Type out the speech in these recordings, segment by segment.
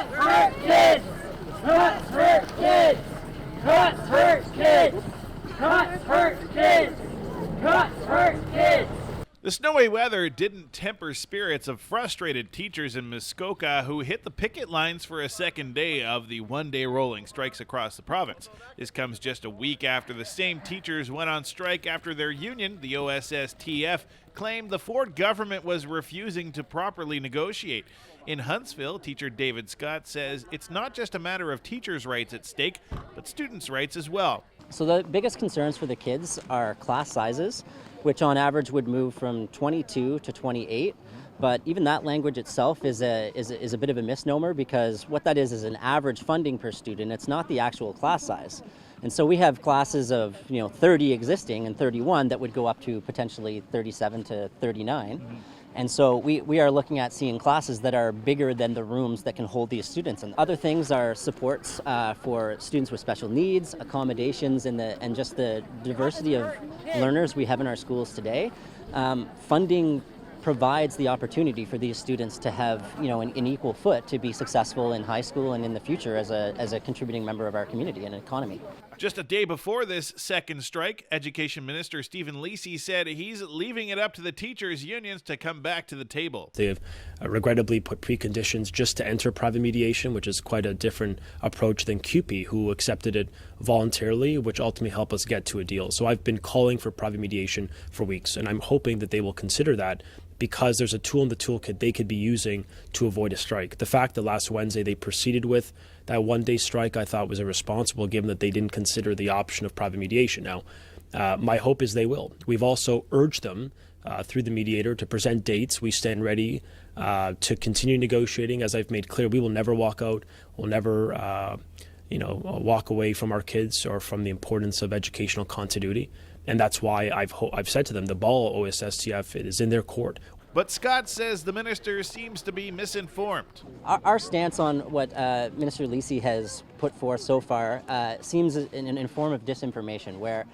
Cuts hurt kids! Cuts hurt kids! Cuts hurt kids! Cuts hurt kids! Cuts hurt kids! The snowy weather didn't temper spirits of frustrated teachers in Muskoka who hit the picket lines for a second day of the one-day rolling strikes across the province. This comes just a week after the same teachers went on strike after their union, the OSSTF, claimed the Ford government was refusing to properly negotiate. In Huntsville, teacher David Scott says it's not just a matter of teachers' rights at stake, but students' rights as well. So the biggest concerns for the kids are class sizes, which on average would move from 22 to 28. But even that language itself is a bit of a misnomer, because what that is an average funding per student. It's not the actual class size. And so we have classes of 30 existing and 31 that would go up to potentially 37 to 39. And so we are looking at seeing classes that are bigger than the rooms that can hold these students. And other things are supports for students with special needs, accommodations, and just the diversity of learners we have in our schools today. Funding provides the opportunity for these students to have an equal foot to be successful in high school and in the future as a contributing member of our community and economy. Just a day before this second strike, Education Minister Stephen Lisi said he's leaving it up to the teachers' unions to come back to the table. They have regrettably put preconditions just to enter private mediation, which is quite a different approach than CUPE, who accepted it voluntarily, which ultimately helped us get to a deal. So I've been calling for private mediation for weeks, and I'm hoping that they will consider that, because there's a tool in the toolkit they could be using to avoid a strike. The fact that last Wednesday they proceeded with that one-day strike, I thought was irresponsible, given that they didn't consider the option of private mediation. Now, my hope is they will. We've also urged them through the mediator to present dates. We stand ready to continue negotiating. As I've made clear, we will never walk out. We'll never walk away from our kids or from the importance of educational continuity. And that's why I've said to them, the ball, OSSTF, it is in their court. But Scott says the minister seems to be misinformed. Our stance on what Minister Lisi has put forth so far seems in a form of disinformation, where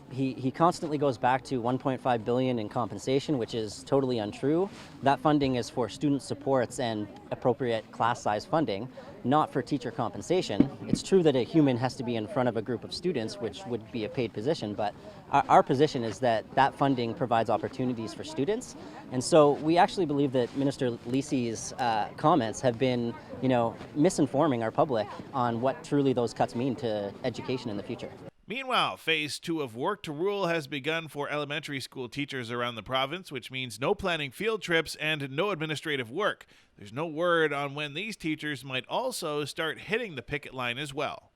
he constantly goes back to $1.5 billion in compensation, which is totally untrue. That funding is for student supports and appropriate class size funding, not for teacher compensation. It's true that a human has to be in front of a group of students, which would be a paid position, but our position is that funding provides opportunities for students. And so we actually believe that Minister Lisi's comments have been, misinforming our public on what truly those cuts mean to education in the future. Meanwhile, phase 2 of Work to Rule has begun for elementary school teachers around the province, which means no planning field trips and no administrative work. There's no word on when these teachers might also start hitting the picket line as well.